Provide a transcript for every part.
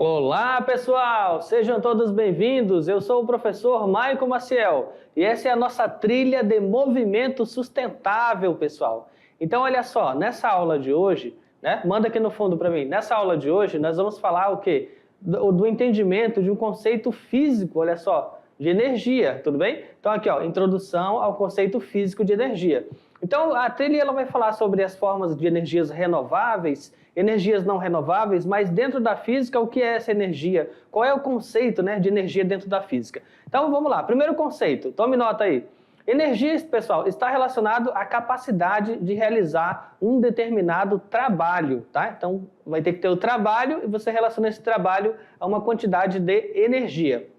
Olá, pessoal! Sejam todos bem-vindos. Eu sou o professor Maicon Maciel e essa é a nossa trilha de movimento sustentável, pessoal. Então, olha só, nessa aula de hoje, manda aqui no fundo para mim. Nessa aula de hoje, nós vamos falar o quê? Do entendimento de um conceito físico, olha só, de energia, tudo bem? Então, aqui, ó, introdução ao conceito físico de energia. Então, a trilha ela vai falar sobre as formas de energias renováveis, energias não renováveis, mas dentro da física, o que é essa energia? Qual é o conceito, de energia dentro da física? Então, vamos lá. Primeiro conceito, tome nota aí. Energia, pessoal, está relacionado à capacidade de realizar um determinado trabalho, tá? Então, vai ter que ter o trabalho e você relaciona esse trabalho a uma quantidade de energia.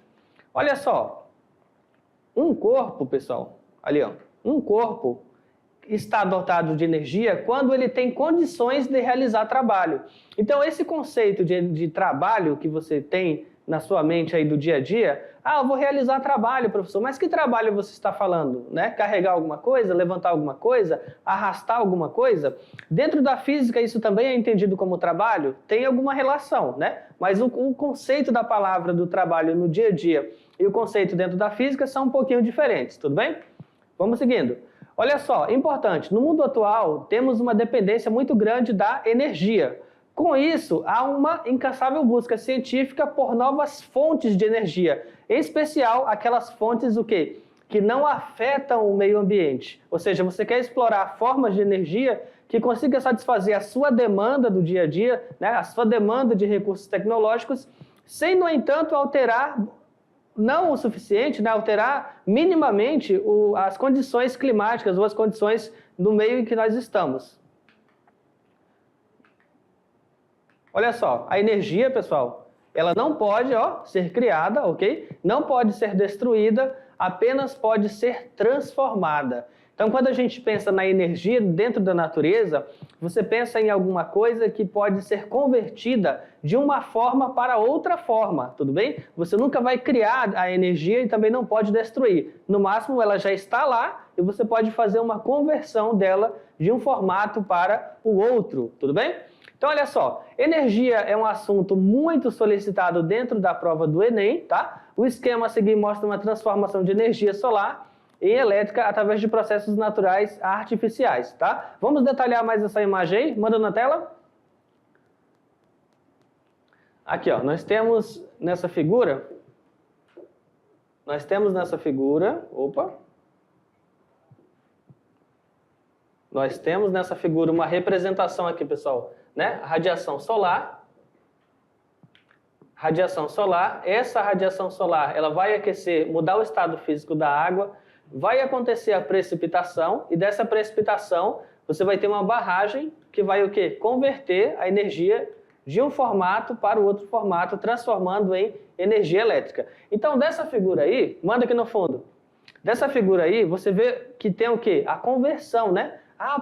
Olha só, um corpo, pessoal, ali, ó, um corpo está dotado de energia quando ele tem condições de realizar trabalho. Então, esse conceito de trabalho que você tem na sua mente aí do dia a dia, eu vou realizar trabalho, professor, mas que trabalho você está falando? Carregar alguma coisa, levantar alguma coisa, arrastar alguma coisa? Dentro da física, isso também é entendido como trabalho? Tem alguma relação, Mas o conceito da palavra do trabalho no dia a dia e o conceito dentro da física são um pouquinho diferentes, tudo bem? Vamos seguindo. Olha só, importante, no mundo atual temos uma dependência muito grande da energia. Com isso, há uma incansável busca científica por novas fontes de energia, em especial aquelas fontes que não afetam o meio ambiente. Ou seja, você quer explorar formas de energia que consiga satisfazer a sua demanda do dia a dia, a sua demanda de recursos tecnológicos, sem, no entanto, alterar não o suficiente, alterar minimamente as condições climáticas ou as condições do meio em que nós estamos. Olha só, a energia, pessoal, ela não pode ser criada, ok? Não pode ser destruída, apenas pode ser transformada. Então, quando a gente pensa na energia dentro da natureza, você pensa em alguma coisa que pode ser convertida de uma forma para outra forma, tudo bem? Você nunca vai criar a energia e também não pode destruir. No máximo, ela já está lá e você pode fazer uma conversão dela de um formato para o outro, tudo bem? Então, olha só, energia é um assunto muito solicitado dentro da prova do Enem, tá? O esquema a seguir mostra uma transformação de energia solar em elétrica através de processos naturais artificiais, tá? Vamos detalhar mais essa imagem aí? Manda na tela. Aqui, ó, nós temos nessa figura, nós temos nessa figura uma representação aqui, pessoal, Radiação solar. Radiação solar, essa radiação solar, ela vai aquecer, mudar o estado físico da água, vai acontecer a precipitação e dessa precipitação você vai ter uma barragem que vai o quê? Converter a energia de um formato para o outro formato, transformando em energia elétrica. Então, dessa figura aí, manda aqui no fundo. Dessa figura aí, você vê que tem o quê? A conversão,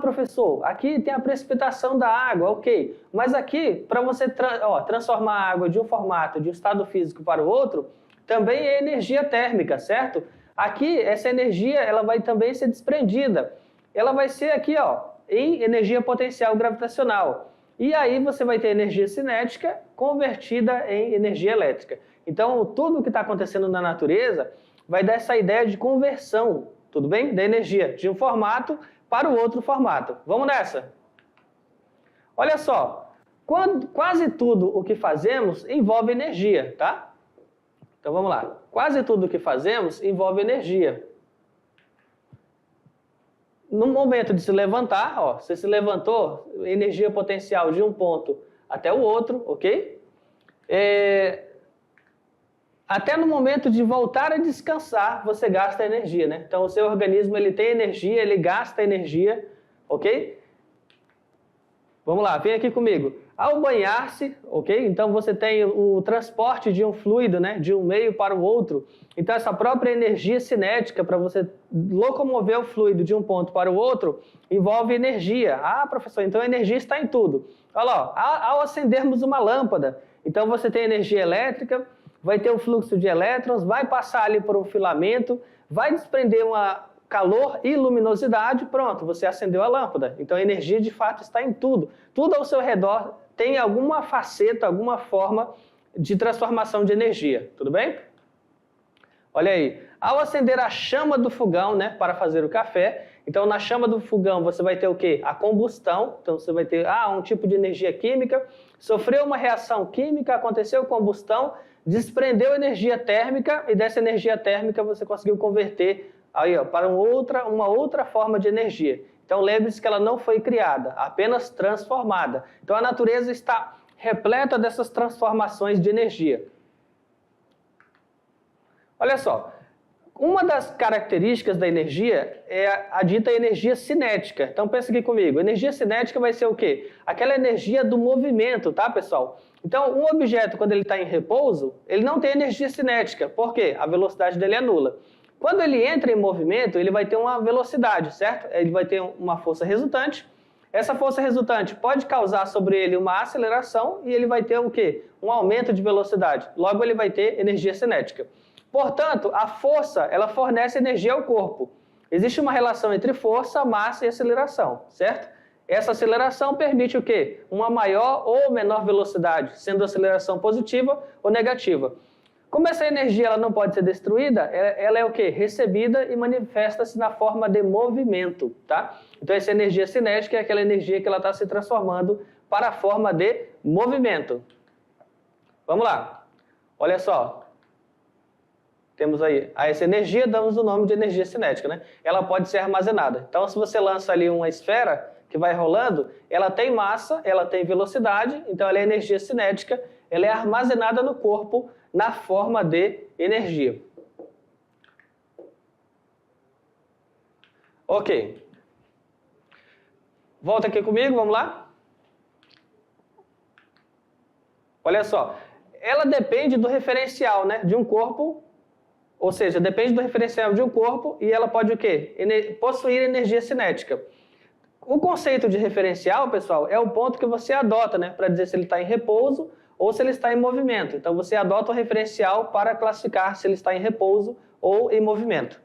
professor, aqui tem a precipitação da água, ok. Mas aqui, para você transformar a água de um formato, de um estado físico para o outro, também é energia térmica, certo? Aqui, essa energia, ela vai também ser desprendida. Ela vai ser aqui, em energia potencial gravitacional. E aí você vai ter energia cinética convertida em energia elétrica. Então, tudo o que está acontecendo na natureza vai dar essa ideia de conversão, tudo bem? Da energia de um formato para o outro formato. Vamos nessa? Olha só, quase tudo o que fazemos envolve energia, tá? Então vamos lá. Quase tudo o que fazemos envolve energia. No momento de se levantar, você se levantou, energia potencial de um ponto até o outro, ok? Até no momento de voltar a descansar, você gasta energia, Então, o seu organismo ele tem energia, ele gasta energia, ok? Vamos lá, vem aqui comigo. Ao banhar-se, ok? Então, você tem o transporte de um fluido, de um meio para o outro. Então, essa própria energia cinética para você locomover o fluido de um ponto para o outro envolve energia. Professor, então a energia está em tudo. Olha lá, ao acendermos uma lâmpada, então você tem energia elétrica, vai ter um fluxo de elétrons, vai passar ali por um filamento, vai desprender calor e luminosidade, pronto, você acendeu a lâmpada. Então a energia de fato está em tudo. Tudo ao seu redor tem alguma faceta, alguma forma de transformação de energia, tudo bem? Olha aí, ao acender a chama do fogão, né, para fazer o café, então na chama do fogão você vai ter o quê? A combustão, então você vai ter um tipo de energia química, sofreu uma reação química, aconteceu combustão, desprendeu energia térmica e dessa energia térmica você conseguiu converter aí, ó, para uma outra forma de energia. Então lembre-se que ela não foi criada, apenas transformada. Então a natureza está repleta dessas transformações de energia. Olha só, uma das características da energia é a dita energia cinética. Então pensa aqui comigo, energia cinética vai ser o quê? Aquela energia do movimento, tá, pessoal? Então um objeto, quando ele está em repouso, ele não tem energia cinética. Por quê? A velocidade dele é nula. Quando ele entra em movimento, ele vai ter uma velocidade, certo? Ele vai ter uma força resultante. Essa força resultante pode causar sobre ele uma aceleração e ele vai ter o quê? Um aumento de velocidade. Logo, ele vai ter energia cinética. Portanto, a força, ela fornece energia ao corpo. Existe uma relação entre força, massa e aceleração, certo? Essa aceleração permite o quê? Uma maior ou menor velocidade, sendo aceleração positiva ou negativa. Como essa energia ela não pode ser destruída, ela é o quê? Recebida e manifesta-se na forma de movimento, tá? Então essa energia cinética é aquela energia que ela está se transformando para a forma de movimento. Vamos lá. Olha só. Temos aí a essa energia, damos o nome de energia cinética, né? Ela pode ser armazenada. Então se você lança ali uma esfera que vai rolando, ela tem massa, ela tem velocidade, então ela é energia cinética, ela é armazenada no corpo na forma de energia. Ok. Volta aqui comigo, vamos lá? Olha só, ela depende do referencial, né, de um corpo, ou seja, depende do referencial de um corpo e ela pode o quê? Possuir energia cinética. O conceito de referencial, pessoal, é o ponto que você adota, né, para dizer se ele está em repouso ou se ele está em movimento. Então você adota o referencial para classificar se ele está em repouso ou em movimento.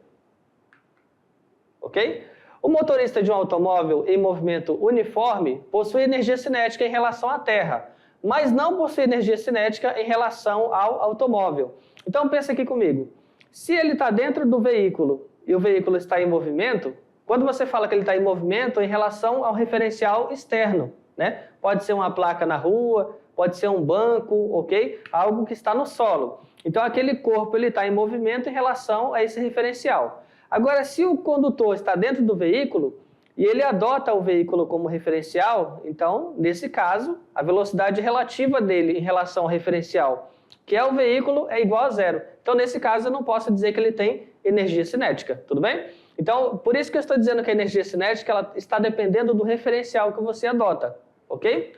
Ok? O motorista de um automóvel em movimento uniforme possui energia cinética em relação à Terra, mas não possui energia cinética em relação ao automóvel. Então pensa aqui comigo. Se ele está dentro do veículo e o veículo está em movimento, quando você fala que ele está em movimento, é em relação ao referencial externo, né? Pode ser uma placa na rua, pode ser um banco, ok? Algo que está no solo. Então aquele corpo ele está em movimento em relação a esse referencial. Agora, se o condutor está dentro do veículo e ele adota o veículo como referencial, então, nesse caso, a velocidade relativa dele em relação ao referencial, que é o veículo, é igual a zero. Então, nesse caso, eu não posso dizer que ele tem energia cinética, tudo bem? Então, por isso que eu estou dizendo que a energia cinética ela está dependendo do referencial que você adota, ok?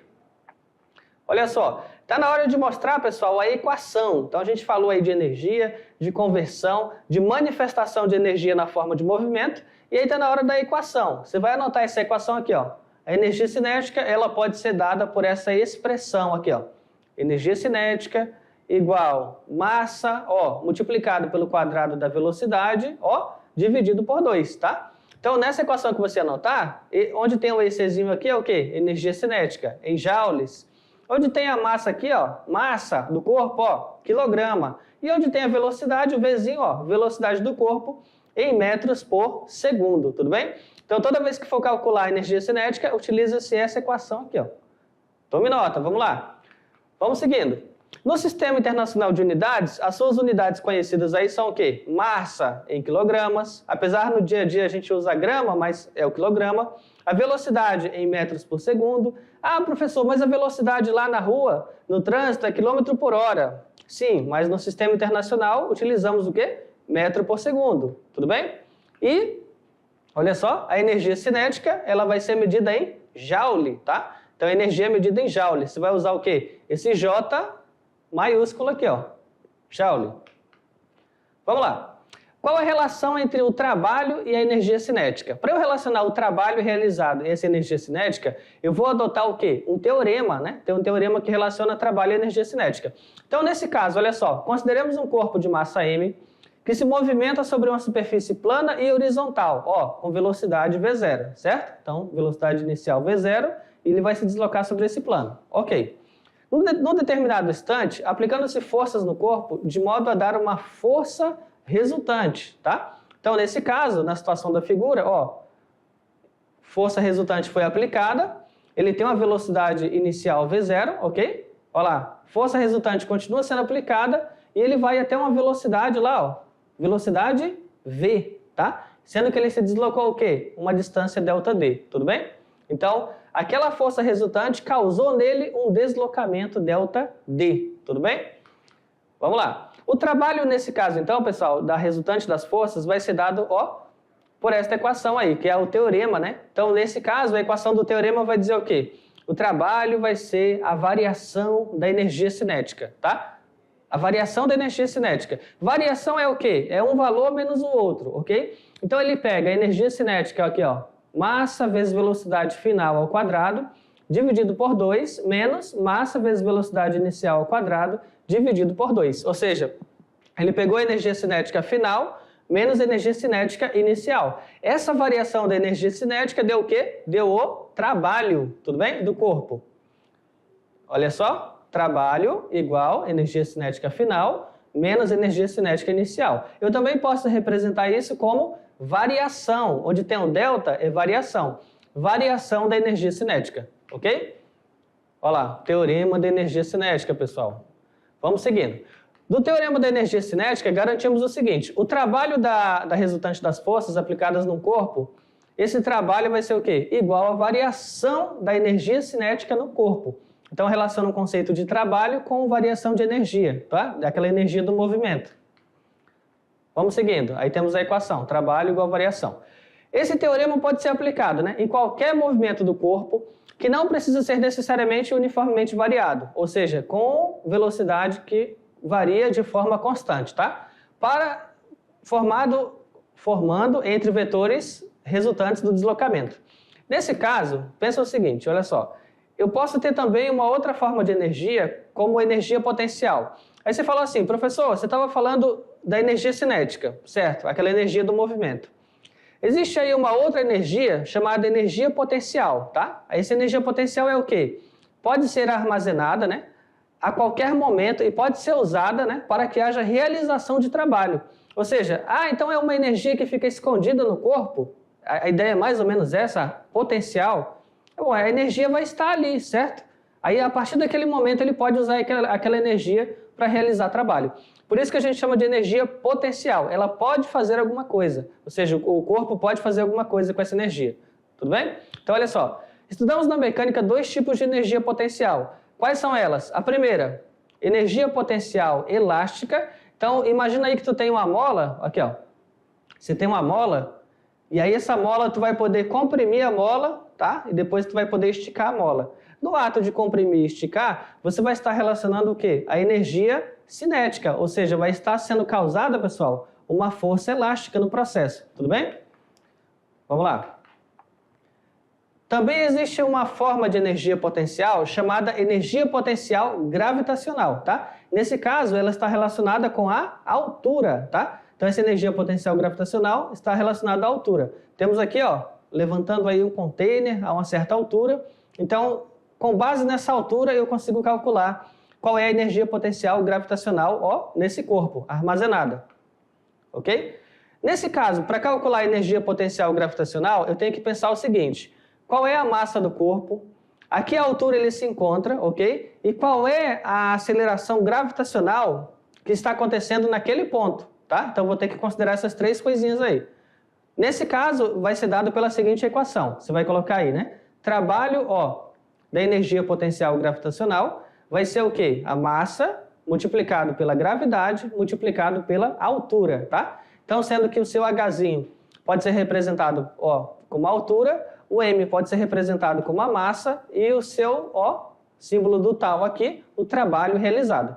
Olha só, está na hora de mostrar, pessoal, a equação. Então, a gente falou aí de energia, de conversão, de manifestação de energia na forma de movimento, e aí está na hora da equação. Você vai anotar essa equação aqui, ó. A energia cinética, ela pode ser dada por essa expressão aqui, ó. Energia cinética igual massa, ó, multiplicado pelo quadrado da velocidade, ó, dividido por 2, tá? Então, nessa equação que você anotar, onde tem o ECzinho aqui é o quê? Energia cinética, em joules. Onde tem a massa aqui, ó, massa do corpo, ó, quilograma. E onde tem a velocidade, o Vzinho, ó, velocidade do corpo em metros por segundo, tudo bem? Então, toda vez que for calcular a energia cinética, utiliza-se essa equação aqui, ó. Tome nota, vamos lá. Vamos seguindo. No Sistema Internacional de Unidades, as suas unidades conhecidas aí são o quê? Massa em quilogramas, apesar no dia a dia a gente usa grama, mas é o quilograma. A velocidade em metros por segundo. Ah, professor, mas a velocidade lá na rua, no trânsito, é quilômetro por hora. Sim, mas no Sistema Internacional utilizamos o quê? Metro por segundo, tudo bem? E, olha só, a energia cinética, ela vai ser medida em joule, tá? Então, a energia é medida em joule. Você vai usar o quê? Esse J maiúsculo aqui, ó, joule. Vamos lá. Qual a relação entre o trabalho e a energia cinética? Para eu relacionar o trabalho realizado e essa energia cinética, eu vou adotar o quê? Um teorema, né? Tem um teorema que relaciona trabalho e energia cinética. Então, nesse caso, olha só, consideremos um corpo de massa m que se movimenta sobre uma superfície plana e horizontal, ó, com velocidade v0, certo? Então, velocidade inicial v0, e ele vai se deslocar sobre esse plano. Ok. Num determinado instante, aplicando-se forças no corpo de modo a dar uma força resultante, tá? Então, nesse caso, na situação da figura, ó, força resultante foi aplicada, ele tem uma velocidade inicial V0, ok? Olha lá, força resultante continua sendo aplicada e ele vai até uma velocidade lá, ó, velocidade V, tá? Sendo que ele se deslocou o quê? Uma distância ΔD, tudo bem? Então, aquela força resultante causou nele um deslocamento ΔD, tudo bem? Vamos lá. O trabalho nesse caso, então, pessoal, da resultante das forças vai ser dado, ó, por esta equação aí, que é o teorema, né? Então, nesse caso, a equação do teorema vai dizer o quê? O trabalho vai ser a variação da energia cinética, tá? A variação da energia cinética. Variação é o quê? É um valor menos o outro, ok? Então, ele pega a energia cinética aqui, ó, massa vezes velocidade final ao quadrado, dividido por 2, menos massa vezes velocidade inicial ao quadrado, dividido por 2. Ou seja, ele pegou a energia cinética final, menos a energia cinética inicial. Essa variação da energia cinética deu o quê? Deu o trabalho, tudo bem? Do corpo. Olha só, trabalho igual energia cinética final, menos energia cinética inicial. Eu também posso representar isso como variação, onde tem um delta é variação. Variação da energia cinética, ok? Olha lá, teorema da energia cinética, pessoal. Vamos seguindo. Do teorema da energia cinética, garantimos o seguinte, o trabalho da resultante das forças aplicadas no corpo, esse trabalho vai ser o quê? Igual à variação da energia cinética no corpo. Então, relaciona o conceito de trabalho com variação de energia, tá? Daquela energia do movimento. Vamos seguindo. Aí temos a equação, trabalho igual a variação. Esse teorema pode ser aplicado, né, em qualquer movimento do corpo que não precisa ser necessariamente uniformemente variado, ou seja, com velocidade que varia de forma constante, tá? Formando entre vetores resultantes do deslocamento. Nesse caso, pensa o seguinte, olha só, eu posso ter também uma outra forma de energia, como energia potencial. Aí você falou assim, professor, você estava falando da energia cinética, certo? Aquela energia do movimento. Existe aí uma outra energia chamada energia potencial, tá? Essa energia potencial é o quê? Pode ser armazenada, né, a qualquer momento e pode ser usada, né, para que haja realização de trabalho. Ou seja, então é uma energia que fica escondida no corpo? A ideia é mais ou menos essa, potencial. Bom, a energia vai estar ali, certo? Aí, a partir daquele momento, ele pode usar aquela energia para realizar trabalho. Por isso que a gente chama de energia potencial. Ela pode fazer alguma coisa, ou seja, o corpo pode fazer alguma coisa com essa energia. Tudo bem? Então, olha só. Estudamos na mecânica 2 tipos de energia potencial. Quais são elas? A primeira, energia potencial elástica. Então, imagina aí que tu tem uma mola, aqui ó. Você tem uma mola, e aí essa mola tu vai poder comprimir a mola, tá? E depois tu vai poder esticar a mola. No ato de comprimir e esticar, você vai estar relacionando o quê? A energia cinética, ou seja, vai estar sendo causada, pessoal, uma força elástica no processo. Tudo bem? Vamos lá. Também existe uma forma de energia potencial chamada energia potencial gravitacional, tá? Nesse caso, ela está relacionada com a altura, tá? Então, essa energia potencial gravitacional está relacionada à altura. Temos aqui, ó, levantando aí um container a uma certa altura. Então, com base nessa altura, eu consigo calcular qual é a energia potencial gravitacional, ó, nesse corpo, armazenada. Ok? Nesse caso, para calcular a energia potencial gravitacional, eu tenho que pensar o seguinte: qual é a massa do corpo? A que altura ele se encontra, ok? E qual é a aceleração gravitacional que está acontecendo naquele ponto, tá? Então, vou ter que considerar essas 3 coisinhas aí. Nesse caso, vai ser dado pela seguinte equação. Você vai colocar aí, né? Trabalho, ó, da energia potencial gravitacional vai ser o quê? A massa multiplicado pela gravidade multiplicado pela altura, tá? Então, sendo que o seu Hzinho pode ser representado, ó, como altura, o M pode ser representado como a massa e o seu, ó, símbolo do tal aqui, o trabalho realizado.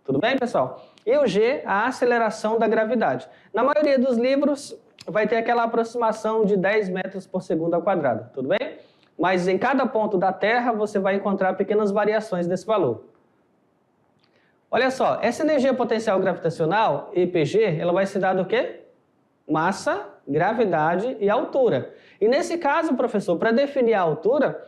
Tudo bem, pessoal? E o G, a aceleração da gravidade. Na maioria dos livros, vai ter aquela aproximação de 10 metros por segundo ao quadrado, tudo bem? Mas em cada ponto da Terra, você vai encontrar pequenas variações desse valor. Olha só, essa energia potencial gravitacional, EPG, ela vai ser dada o quê? Massa, gravidade e altura. E nesse caso, professor, para definir a altura,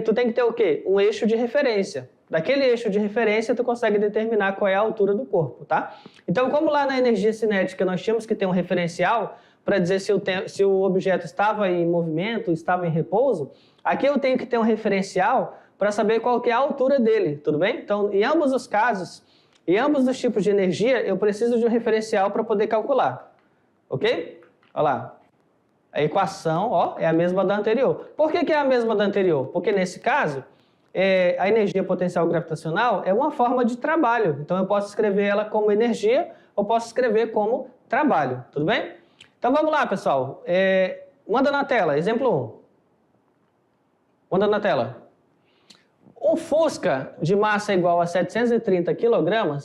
tu tem que ter o quê? Um eixo de referência. daquele eixo de referência, tu consegue determinar qual é a altura do corpo, tá? Então, como lá na energia cinética nós tínhamos que ter um referencial para dizer se o objeto estava em movimento, estava em repouso, aqui eu tenho que ter um referencial para saber qual que é a altura dele, tudo bem? Então, em ambos os casos, em ambos os tipos de energia, eu preciso de um referencial para poder calcular, ok? Olha lá. A equação, ó, é a mesma da anterior. Por que é a mesma da anterior? Porque nesse caso, a energia potencial gravitacional é uma forma de trabalho. Então eu posso escrever ela como energia ou posso escrever como trabalho, tudo bem? Então vamos lá, pessoal. Manda na tela, exemplo 1. Manda na tela. Um Fusca de massa igual a 730 kg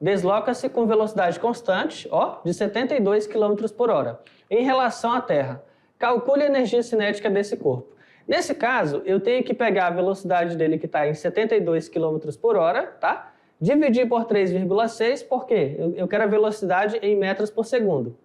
desloca-se com velocidade constante, ó, de 72 km por hora, em relação à Terra. Calcule a energia cinética desse corpo. Nesse caso, eu tenho que pegar a velocidade dele que está em 72 km por hora, tá? Dividir por 3,6, por quê? Eu quero a velocidade em metros por segundo.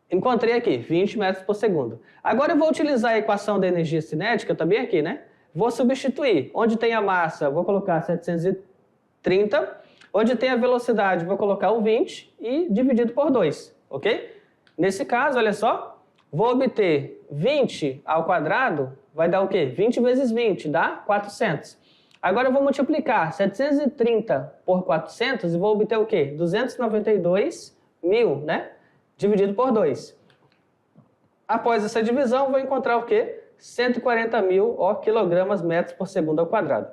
Encontrei aqui, 20 metros por segundo. Agora eu vou utilizar a equação da energia cinética, também aqui, né? Vou substituir. Onde tem a massa, vou colocar 730. Onde tem a velocidade, vou colocar o 20 e dividido por 2, ok? Nesse caso, olha só, vou obter 20 ao quadrado, vai dar o quê? 20 vezes 20, dá 400. Agora eu vou multiplicar 730 por 400 e vou obter o quê? 292.000, né? Dividido por 2. Após essa divisão, vou encontrar o quê? 140.000 quilogramas metros por segundo ao quadrado.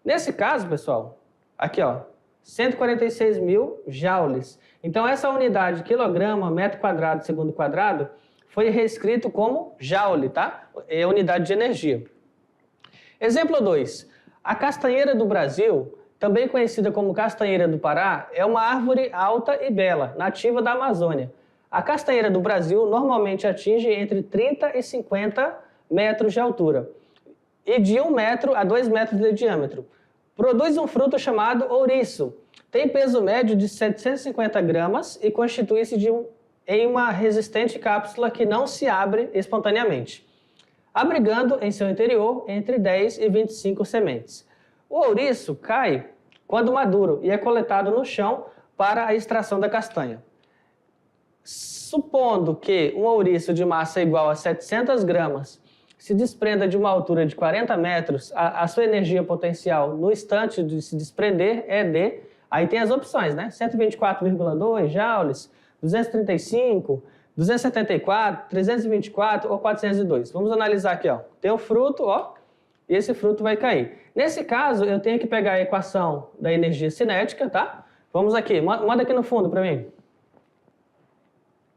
Nesse caso, pessoal, aqui, ó, 146.000 joules. Então, essa unidade quilograma, metro quadrado, segundo quadrado, foi reescrito como joule, tá? É a unidade de energia. Exemplo 2. A castanheira do Brasil, também conhecida como castanheira do Pará, é uma árvore alta e bela, nativa da Amazônia. A castanheira do Brasil normalmente atinge entre 30 e 50 metros de altura e de 1 metro a 2 metros de diâmetro. Produz um fruto chamado ouriço. Tem peso médio de 750 gramas e constitui-se em uma resistente cápsula que não se abre espontaneamente, abrigando em seu interior entre 10 e 25 sementes. O ouriço cai quando maduro e é coletado no chão para a extração da castanha. Supondo que um ouriço de massa igual a 700 gramas se desprenda de uma altura de 40 metros, a sua energia potencial no instante de se desprender é de... Aí tem as opções, né? 124,2 joules, 235, 274, 324 ou 402. Vamos analisar aqui, ó. Tem o fruto, ó, e esse fruto vai cair. Nesse caso, eu tenho que pegar a equação da energia cinética, tá? Vamos aqui, manda aqui no fundo para mim.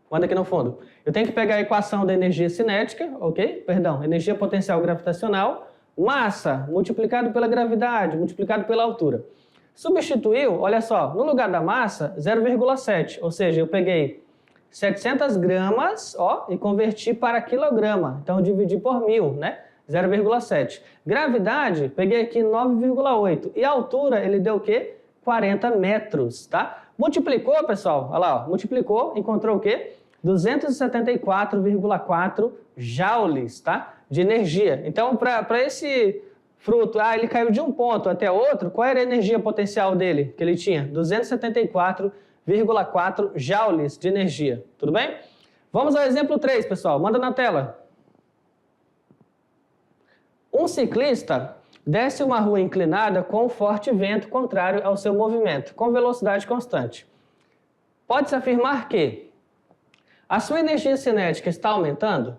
Manda aqui no fundo. Eu tenho que pegar a equação da energia cinética, ok? Perdão, energia potencial gravitacional, massa multiplicado pela gravidade, multiplicado pela altura. Substituiu, olha só, no lugar da massa, 0,7, ou seja, eu peguei 700 gramas, ó, e converti para quilograma. Então, eu dividi por 1000, né? 0,7. Gravidade, peguei aqui 9,8. E a altura, ele deu o quê? 40 metros, tá? Multiplicou, pessoal, olha lá, ó, multiplicou, encontrou o quê? 274,4 joules, tá? De energia. Então, para esse fruto, ele caiu de um ponto até outro, qual era a energia potencial dele que ele tinha? 274,4 joules de energia, tudo bem? Vamos ao exemplo 3, pessoal, manda na tela. Um ciclista desce uma rua inclinada com um forte vento contrário ao seu movimento, com velocidade constante. Pode-se afirmar que a sua energia cinética está aumentando?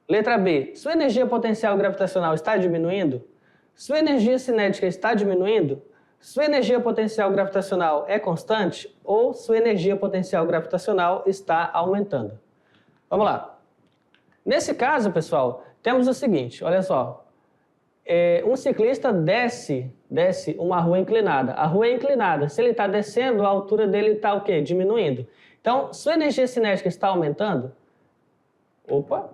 Letra B. Sua energia potencial gravitacional está diminuindo? Sua energia cinética está diminuindo? Sua energia potencial gravitacional é constante? Ou sua energia potencial gravitacional está aumentando? Vamos lá. Nesse caso, pessoal, temos o seguinte, olha só. Um ciclista desce uma rua inclinada. A rua é inclinada. Se ele está descendo, a altura dele está o quê? Diminuindo. Então, sua energia cinética está aumentando? Opa!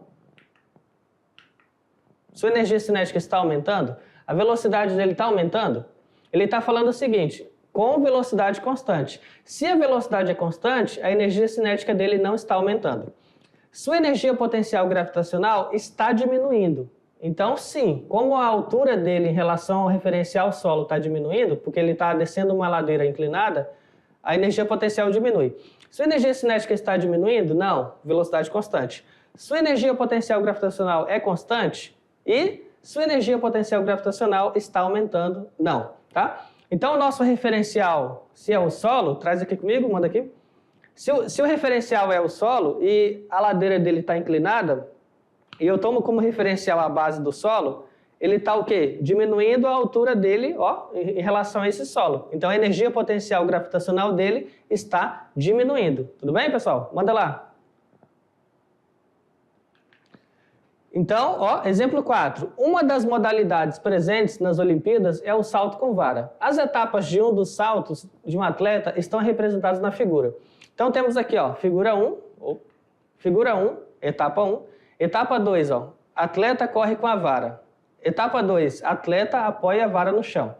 Sua energia cinética está aumentando? A velocidade dele está aumentando? Ele está falando o seguinte, com velocidade constante. Se a velocidade é constante, a energia cinética dele não está aumentando. Sua energia potencial gravitacional está diminuindo. Então, sim, como a altura dele em relação ao referencial solo está diminuindo, porque ele está descendo uma ladeira inclinada, a energia potencial diminui. Sua energia cinética está diminuindo? Não, velocidade constante. Sua energia potencial gravitacional é constante? E sua energia potencial gravitacional está aumentando? Não, tá? Então, o nosso referencial, se é o solo, traz aqui comigo, manda aqui. Se o referencial é o solo e a ladeira dele está inclinada, e eu tomo como referencial a base do solo, ele está o quê? Diminuindo a altura dele, ó, em relação a esse solo. Então, a energia potencial gravitacional dele está diminuindo. Tudo bem, pessoal? Manda lá. Então, ó, exemplo 4. Uma das modalidades presentes nas Olimpíadas é o salto com vara. As etapas de um dos saltos de um atleta estão representadas na figura. Então, temos aqui, ó, figura 1, etapa 1. Etapa 2, ó, atleta corre com a vara. Etapa 2, atleta apoia a vara no chão.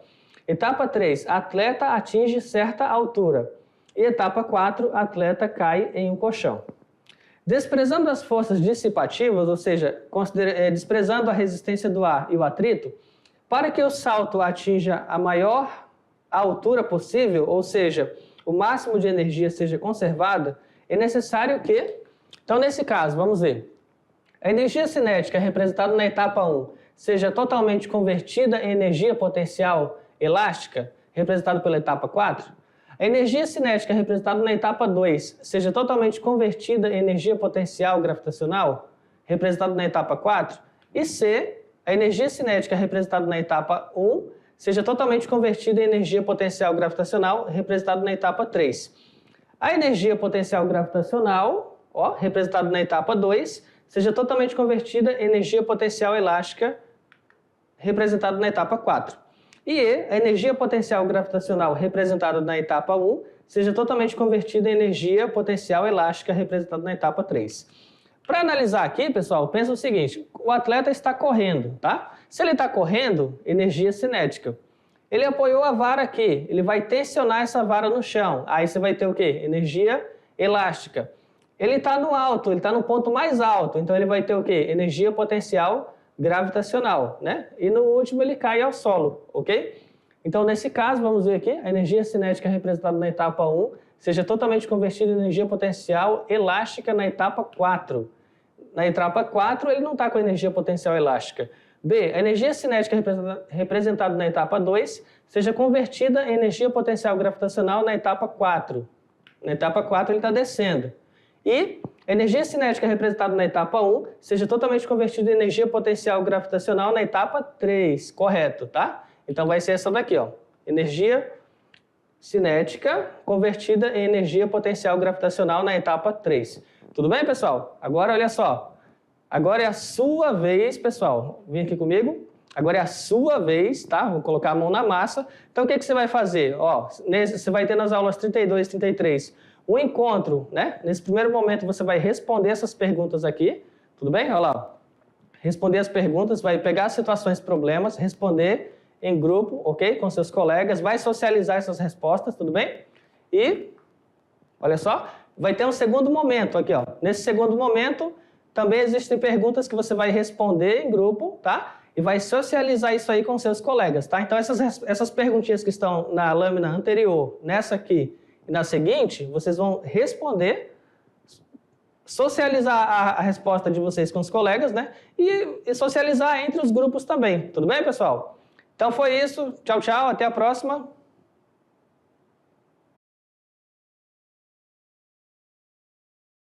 Etapa 3, atleta atinge certa altura. E etapa 4, atleta cai em um colchão. Desprezando as forças dissipativas, ou seja, desprezando a resistência do ar e o atrito, para que o salto atinja a maior altura possível, ou seja, o máximo de energia seja conservada, é necessário que... Então, nesse caso, vamos ver. A energia cinética representada na etapa 1 seja totalmente convertida em energia potencial elástica, representada pela etapa 4. A energia cinética representada na etapa 2 seja totalmente convertida em energia potencial gravitacional, representada na etapa 4. E C, a energia cinética representada na etapa 1 seja totalmente convertida em energia potencial gravitacional, representada na etapa 3. A energia potencial gravitacional, ó, representada na etapa 2, seja totalmente convertida em energia potencial elástica, representada na etapa 4. E a energia potencial gravitacional representada na etapa 1 seja totalmente convertida em energia potencial elástica, representada na etapa 3. Para analisar aqui, pessoal, pensa o seguinte, o atleta está correndo, tá? Se ele está correndo, energia cinética. Ele apoiou a vara aqui, ele vai tensionar essa vara no chão. Aí você vai ter o quê? Energia elástica. Ele está no alto, ele está no ponto mais alto, então ele vai ter o quê? Energia potencial gravitacional, né? E no último ele cai ao solo, ok? Então, nesse caso, vamos ver aqui, a energia cinética representada na etapa 1 seja totalmente convertida em energia potencial elástica na etapa 4. Na etapa 4, ele não está com energia potencial elástica. B, a energia cinética representada na etapa 2 seja convertida em energia potencial gravitacional na etapa 4. Na etapa 4, ele está descendo. E a energia cinética representada na etapa 1 seja totalmente convertida em energia potencial gravitacional na etapa 3, correto, tá? Então vai ser essa daqui, ó. Energia cinética convertida em energia potencial gravitacional na etapa 3. Tudo bem, pessoal? Agora, olha só. Agora é a sua vez, pessoal. Vem aqui comigo. Agora é a sua vez, tá? Vou colocar a mão na massa. Então, o que você vai fazer? Ó, você vai ter nas aulas 32 e 33 o encontro, né? Nesse primeiro momento você vai responder essas perguntas aqui, tudo bem? Olha lá, responder as perguntas, vai pegar as situações, problemas, responder em grupo, ok? Com seus colegas, vai socializar essas respostas, tudo bem? E, olha só, vai ter um segundo momento aqui, ó. Nesse segundo momento, também existem perguntas que você vai responder em grupo, tá? E vai socializar isso aí com seus colegas, tá? Então, essas perguntinhas que estão na lâmina anterior, nessa aqui, e na seguinte, vocês vão responder, socializar a resposta de vocês com os colegas, né? E socializar entre os grupos também. Tudo bem, pessoal? Então foi isso. Tchau, tchau. Até a próxima.